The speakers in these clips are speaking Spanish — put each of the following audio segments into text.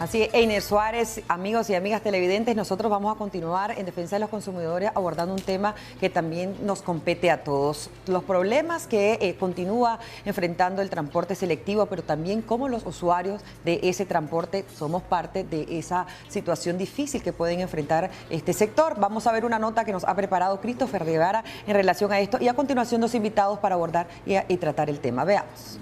Así es, Einer Suárez, amigos y amigas televidentes, nosotros vamos a continuar en Defensa de los Consumidores abordando un tema que también nos compete a todos. Los problemas que continúa enfrentando el transporte selectivo, pero también cómo los usuarios de ese transporte somos parte de esa situación difícil que pueden enfrentar este sector. Vamos a ver una nota que nos ha preparado Christopher Guevara en relación a esto y a continuación dos invitados para abordar y tratar el tema. Veamos.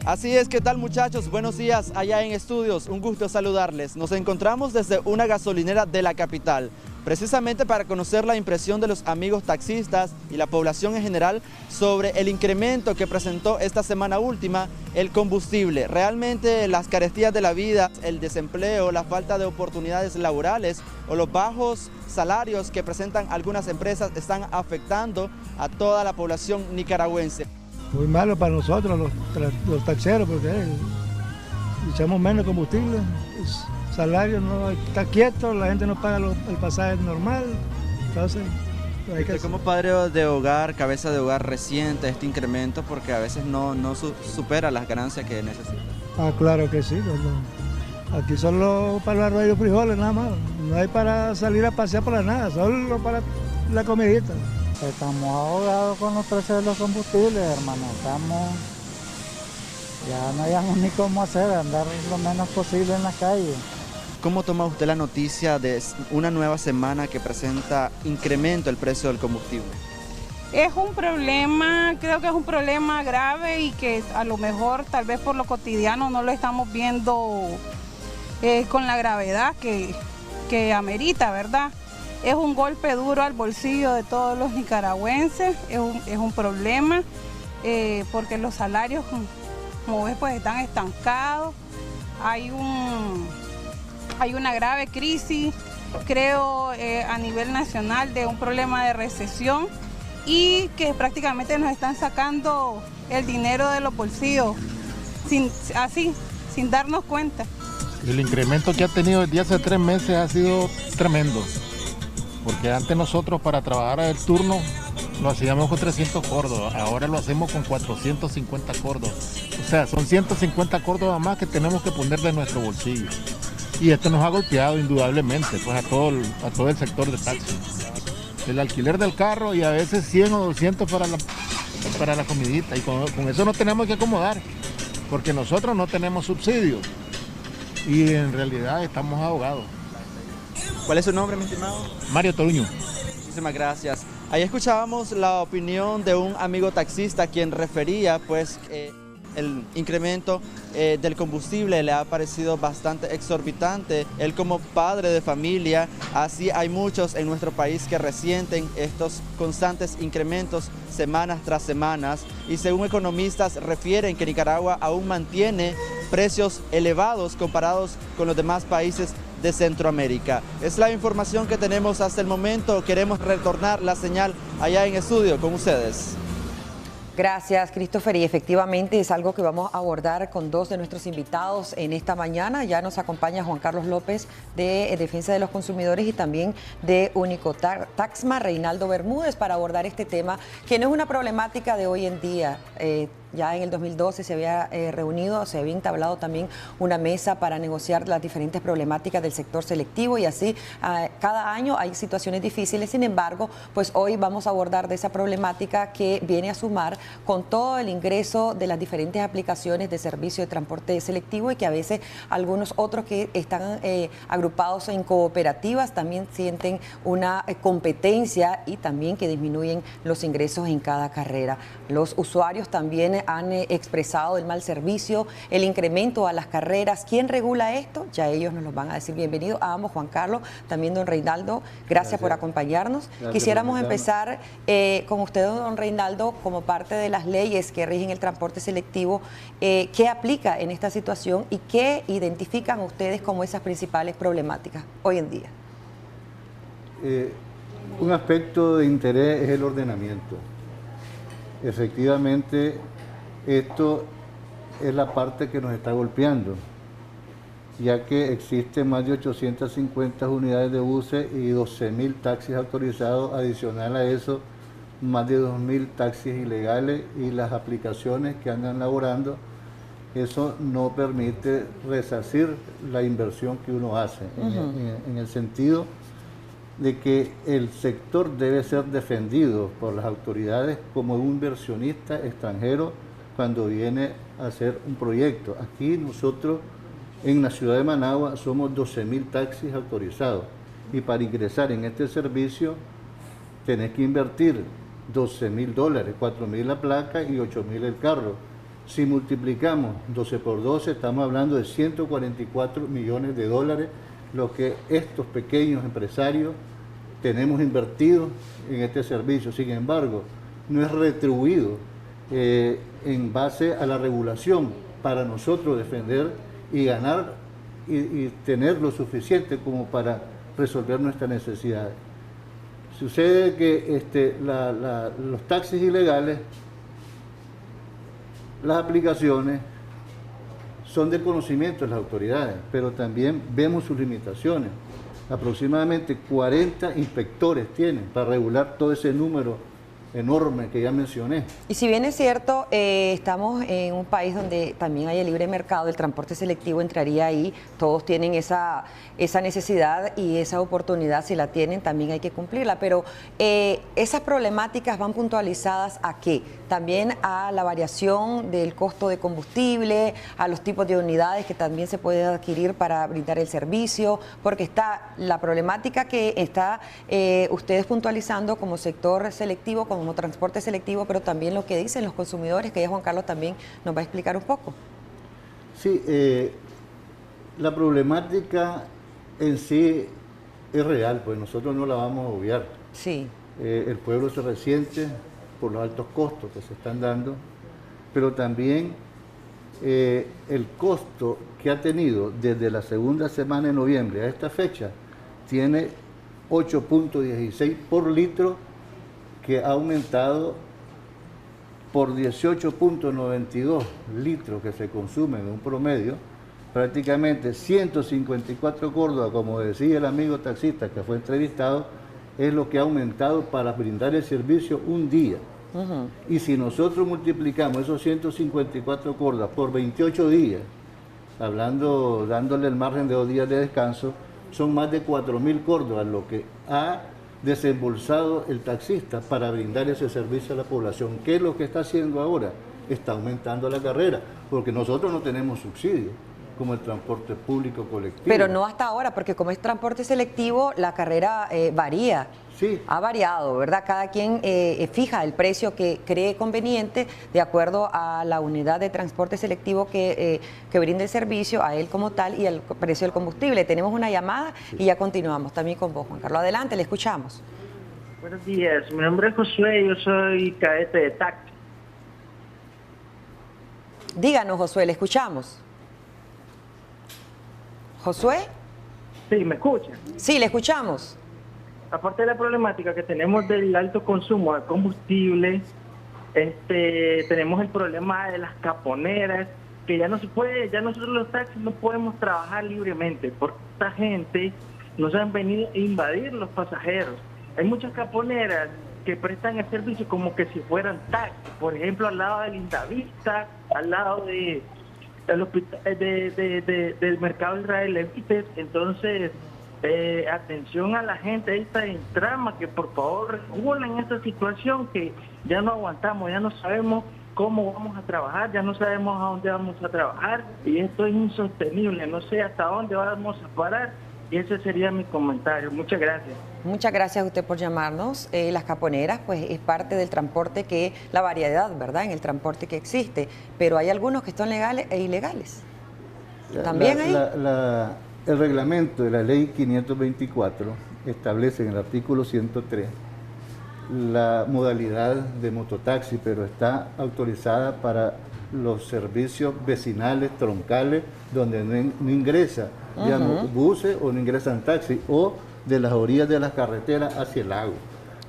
Así es, ¿qué tal muchachos? Buenos días allá en estudios, un gusto saludarles. Nos encontramos desde una gasolinera de la capital, precisamente para conocer la impresión de los amigos taxistas y la población en general sobre el incremento que presentó esta semana última el combustible. Realmente las carestías de la vida, el desempleo, la falta de oportunidades laborales o los bajos salarios que presentan algunas empresas están afectando a toda la población nicaragüense. Muy malo para nosotros, los taxeros, porque echamos menos combustible, el salario no está quieto, la gente no paga el pasaje normal, entonces hay que... Como padre de hogar, cabeza de hogar, resiente este incremento porque a veces no supera las ganancias que necesita. Ah, claro que sí, aquí solo para el arroz y los frijoles nada más, no hay para salir a pasear para nada, solo para la comidita. Estamos ahogados con los precios de los combustibles, hermano. Ya no hayamos ni cómo hacer, andar lo menos posible en la calle. ¿Cómo toma usted la noticia de una nueva semana que presenta incremento el precio del combustible? Es un problema, creo que es un problema grave y que a lo mejor tal vez por lo cotidiano no lo estamos viendo con la gravedad que amerita, ¿verdad? Es un golpe duro al bolsillo de todos los nicaragüenses, es un problema porque los salarios, como ves, pues están estancados. Hay una grave crisis, creo, a nivel nacional de un problema de recesión y que prácticamente nos están sacando el dinero de los bolsillos sin darnos cuenta. El incremento que ha tenido desde hace 3 meses ha sido tremendo. Porque antes nosotros para trabajar el turno lo hacíamos con 300 córdobas, ahora lo hacemos con 450 córdobas. O sea, son 150 córdobas más que tenemos que poner de nuestro bolsillo. Y esto nos ha golpeado indudablemente pues, a todo el sector de taxi. El alquiler del carro y a veces 100 o 200 para la comidita. Y con eso nos tenemos que acomodar, porque nosotros no tenemos subsidios y en realidad estamos ahogados. ¿Cuál es su nombre, mi estimado? Mario Toruño. Muchísimas gracias. Ahí escuchábamos la opinión de un amigo taxista quien refería pues el incremento del combustible le ha parecido bastante exorbitante. Él como padre de familia, así hay muchos en nuestro país que resienten estos constantes incrementos semanas tras semanas y según economistas refieren que Nicaragua aún mantiene precios elevados comparados con los demás países de Centroamérica. Es la información que tenemos hasta el momento. Queremos retornar la señal allá en estudio con ustedes. Gracias, Christopher. Y efectivamente es algo que vamos a abordar con dos de nuestros invitados en esta mañana. Ya nos acompaña Juan Carlos López de Defensa de los Consumidores y también de Unicotaxma, Reinaldo Bermúdez, para abordar este tema, que no es una problemática de hoy en día. Ya en el 2012 se había reunido, se había entablado también una mesa para negociar las diferentes problemáticas del sector selectivo y así cada año hay situaciones difíciles. Sin embargo, pues hoy vamos a abordar de esa problemática que viene a sumar con todo el ingreso de las diferentes aplicaciones de servicio de transporte selectivo y que a veces algunos otros que están agrupados en cooperativas también sienten una competencia y también que disminuyen los ingresos en cada carrera. Los usuarios también han expresado el mal servicio, el incremento a las carreras. ¿Quién regula esto? Ya ellos nos lo van a decir. Bienvenido a ambos, Juan Carlos, también don Reinaldo. Gracias por acompañarnos. Quisiéramos empezar con usted, don Reinaldo, como parte de las leyes que rigen el transporte selectivo. ¿Qué aplica en esta situación y qué identifican ustedes como esas principales problemáticas hoy en día? Un aspecto de interés es el ordenamiento. Efectivamente, esto es la parte que nos está golpeando, ya que existen más de 850 unidades de buses y 12.000 taxis autorizados. Adicional a eso, más de 2.000 taxis ilegales y las aplicaciones que andan laborando, eso no permite resarcir la inversión que uno hace, en el sentido de que el sector debe ser defendido por las autoridades como un inversionista extranjero cuando viene a hacer un proyecto. Aquí nosotros en la ciudad de Managua somos 12.000 taxis autorizados y para ingresar en este servicio tenés que invertir $12.000, $4.000 la placa y $8.000 el carro. Si multiplicamos 12 por 12, estamos hablando de 144 millones de dólares, lo que estos pequeños empresarios tenemos invertido en este servicio. Sin embargo, no es retribuido en base a la regulación para nosotros defender y ganar y tener lo suficiente como para resolver nuestras necesidades. Sucede que los taxis ilegales, las aplicaciones son del conocimiento de las autoridades, pero también vemos sus limitaciones. Aproximadamente 40 inspectores tienen para regular todo ese número enorme que ya mencioné. Y si bien es cierto, estamos en un país donde también hay el libre mercado, el transporte selectivo entraría ahí, todos tienen esa necesidad y esa oportunidad, si la tienen también hay que cumplirla, pero esas problemáticas van puntualizadas ¿a qué? También a la variación del costo de combustible, a los tipos de unidades que también se pueden adquirir para brindar el servicio, porque está la problemática que está ustedes puntualizando como sector selectivo, como transporte selectivo, pero también lo que dicen los consumidores, que ya Juan Carlos también nos va a explicar un poco. Sí, la problemática en sí es real, pues nosotros no la vamos a obviar. Sí. El pueblo se resiente por los altos costos que se están dando, pero también el costo que ha tenido desde la segunda semana de noviembre a esta fecha tiene 8.16 por litro, que ha aumentado por 18.92 litros que se consumen en un promedio, prácticamente 154 córdobas, como decía el amigo taxista que fue entrevistado, es lo que ha aumentado para brindar el servicio un día. Y si nosotros multiplicamos esos 154 córdobas por 28 días, dándole el margen de 2 días de descanso, son más de 4.000 córdobas lo que ha desembolsado el taxista para brindar ese servicio a la población. ¿Qué es lo que está haciendo ahora? Está aumentando la carrera, porque nosotros no tenemos subsidio, como el transporte público colectivo. Pero no hasta ahora, porque como es transporte selectivo, la carrera varía. Sí. Ha variado, ¿verdad? Cada quien fija el precio que cree conveniente de acuerdo a la unidad de transporte selectivo que brinda el servicio, a él como tal y al precio del combustible. Tenemos una llamada y ya continuamos también con vos, Juan Carlos. Adelante, le escuchamos. Buenos días, mi nombre es Josué, yo soy cadete de taxi. Díganos, Josué, le escuchamos. ¿Josué? Sí, ¿me escuchan? Sí, le escuchamos. Aparte de la problemática que tenemos del alto consumo de combustible, tenemos el problema de las caponeras, que ya no se puede, ya nosotros los taxis no podemos trabajar libremente, porque esta gente nos han venido a invadir los pasajeros. Hay muchas caponeras que prestan el servicio como que si fueran taxis, por ejemplo al lado de Lindavista, al lado del mercado Israel Levites. Entonces, atención a la gente esta en trama, que por favor regulen esta situación, que ya no aguantamos, ya no sabemos cómo vamos a trabajar, ya no sabemos a dónde vamos a trabajar y esto es insostenible, no sé hasta dónde vamos a parar, y ese sería mi comentario. Muchas gracias. Muchas gracias a usted por llamarnos. Las caponeras, pues es parte del transporte, la variedad, ¿verdad?, en el transporte que existe, pero hay algunos que son legales e ilegales. También hay. El reglamento de la ley 524 establece en el artículo 103 la modalidad de mototaxi, pero está autorizada para los servicios vecinales, troncales, donde no ingresa digamos, buses o no ingresan taxis, o de las orillas de las carreteras hacia el lago.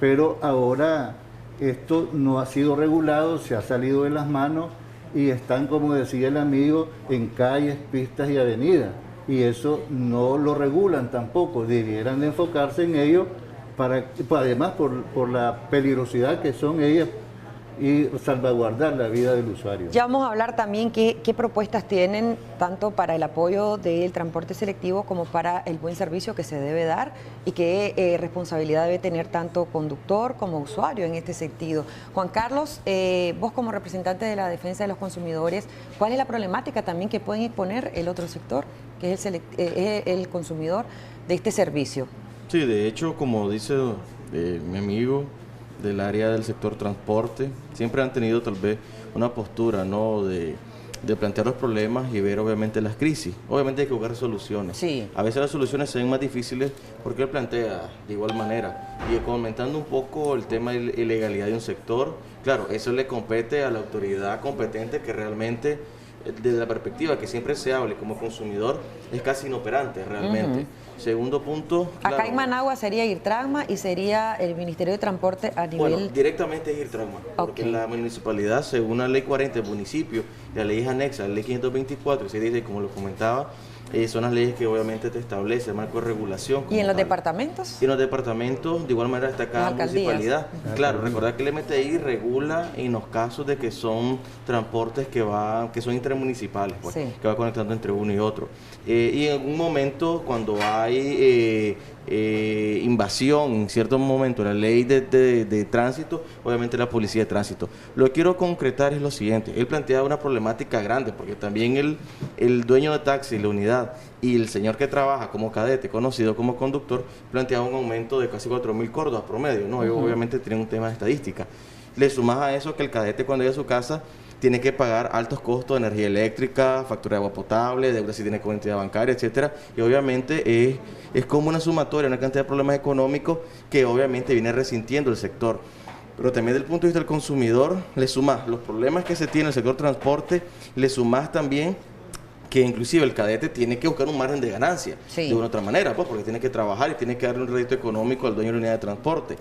Pero ahora esto no ha sido regulado, se ha salido de las manos y están, como decía el amigo, en calles, pistas y avenidas. Y eso no lo regulan tampoco, debieran de enfocarse en ello además por la peligrosidad que son ellas y salvaguardar la vida del usuario. Ya vamos a hablar también qué propuestas tienen tanto para el apoyo del transporte selectivo como para el buen servicio que se debe dar y qué responsabilidad debe tener tanto conductor como usuario en este sentido. Juan Carlos, vos como representante de la defensa de los consumidores, ¿cuál es la problemática también que pueden exponer el otro sector, que es el consumidor de este servicio? Sí, de hecho, como dice mi amigo del área del sector transporte, siempre han tenido tal vez una postura, ¿no?, de plantear los problemas y ver obviamente las crisis. Obviamente hay que buscar soluciones. Sí. A veces las soluciones se ven más difíciles porque él plantea de igual manera. Y comentando un poco el tema de ilegalidad de un sector, claro, eso le compete a la autoridad competente que realmente, desde la perspectiva que siempre se hable como consumidor, es casi inoperante realmente. Segundo punto, claro, acá en Managua sería IRTRANSMA y sería el Ministerio de Transporte a nivel... Bueno, directamente es IRTRANSMA, porque la municipalidad, según la ley 40 del municipio, la ley es anexa, la ley 524, se dice, como lo comentaba, son las leyes que obviamente te establece el marco de regulación. ¿Y en los departamentos? Y en los departamentos, de igual manera, está cada municipalidad. Claro, recordar que el MTI regula en los casos de que son transportes que son intermunicipales, pues, sí, que va conectando entre uno y otro. Y en un momento, cuando hay invasión, en cierto momento, la ley de tránsito, obviamente la policía de tránsito. Lo que quiero concretar es lo siguiente. Él plantea una problemática grande, porque también el dueño de taxi, la unidad, y el señor que trabaja como cadete, conocido como conductor, planteaba un aumento de casi 4.000 córdobas promedio, ¿no? Ellos obviamente tienen un tema de estadística. Le sumas a eso que el cadete, cuando llega a su casa, tiene que pagar altos costos de energía eléctrica, factura de agua potable, deuda si tiene cuenta bancaria, etcétera, y obviamente es como una sumatoria, una cantidad de problemas económicos que obviamente viene resintiendo el sector. Pero también desde el punto de vista del consumidor, le sumas los problemas que se tiene en el sector transporte, le sumas también que inclusive el cadete tiene que buscar un margen de ganancia, sí, de una u otra manera, pues, porque tiene que trabajar y tiene que darle un rédito económico al dueño de la unidad de transporte.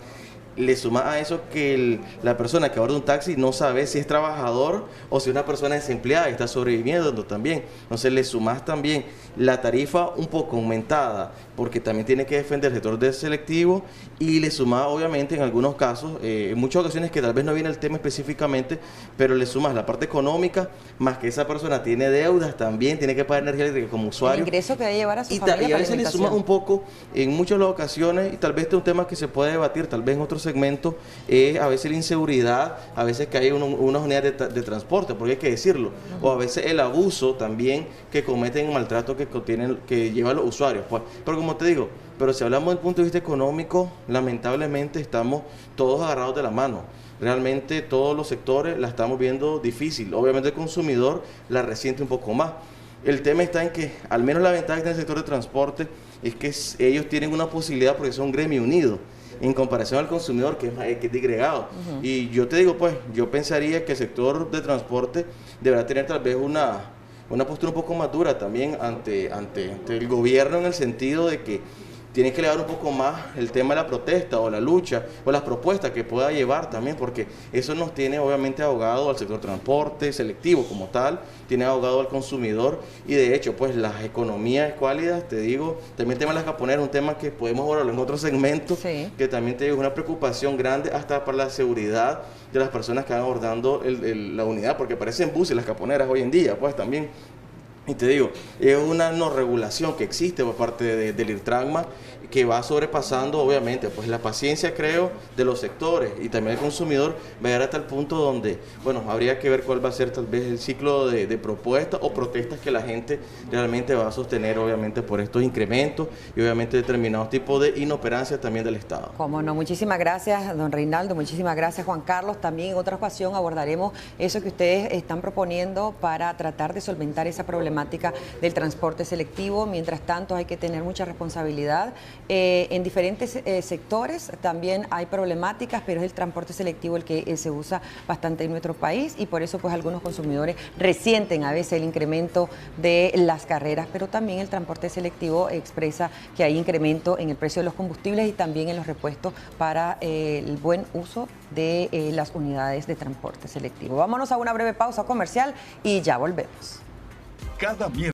Le suma a eso que la persona que aborda un taxi no sabe si es trabajador o si es una persona desempleada y está sobreviviendo también. Entonces le sumas también la tarifa un poco aumentada, porque también tiene que defender el sector del selectivo, y le sumas obviamente en algunos casos, en muchas ocasiones que tal vez no viene el tema específicamente, pero le sumas la parte económica, más que esa persona tiene deudas, también tiene que pagar energía eléctrica como usuario. El ingreso que debe llevar a su familia. Y a veces le sumas un poco en muchas ocasiones, y tal vez este es un tema que se puede debatir, tal vez en otros segmentos, a veces la inseguridad, a veces que hay unas unidades de transporte, porque hay que decirlo, o a veces el abuso también que cometen, maltrato que llevan los usuarios, pues. Pero como te digo, pero si hablamos del punto de vista económico, lamentablemente estamos todos agarrados de la mano. Realmente todos los sectores la estamos viendo difícil. Obviamente el consumidor la resiente un poco más. El tema está en que, al menos la ventaja del sector de transporte es que ellos tienen una posibilidad porque son un gremio unido, en comparación al consumidor que es disgregado. Y yo te digo, pues, yo pensaría que el sector de transporte deberá tener tal vez una postura un poco más dura también ante el gobierno, en el sentido de que tiene que elevar un poco más el tema de la protesta o la lucha o las propuestas que pueda llevar también, porque eso nos tiene obviamente ahogado al sector transporte selectivo como tal, tiene ahogado al consumidor, y de hecho pues las economías escuálidas, te digo, también el tema de las japoneras, un tema que podemos hablarlo en otro segmento, sí, que también te digo es una preocupación grande hasta para la seguridad de las personas que van abordando la unidad, porque parecen buses las japoneras hoy en día, pues también. Y te digo, es una no regulación que existe por parte del IRTRANSMA, que va sobrepasando obviamente pues la paciencia, creo, de los sectores, y también el consumidor va a llegar hasta el punto donde, bueno, habría que ver cuál va a ser tal vez el ciclo de propuestas o protestas que la gente realmente va a sostener, obviamente, por estos incrementos y obviamente determinados tipos de inoperancia también del Estado. Cómo no, muchísimas gracias, don Reinaldo, muchísimas gracias, Juan Carlos. También en otra ocasión abordaremos eso que ustedes están proponiendo para tratar de solventar esa problemática del transporte selectivo. Mientras tanto, hay que tener mucha responsabilidad. En diferentes sectores también hay problemáticas, pero es el transporte selectivo el que se usa bastante en nuestro país, y por eso pues algunos consumidores resienten a veces el incremento de las carreras, pero también el transporte selectivo expresa que hay incremento en el precio de los combustibles y también en los repuestos para el buen uso de las unidades de transporte selectivo. Vámonos a una breve pausa comercial y ya volvemos. Cada miércoles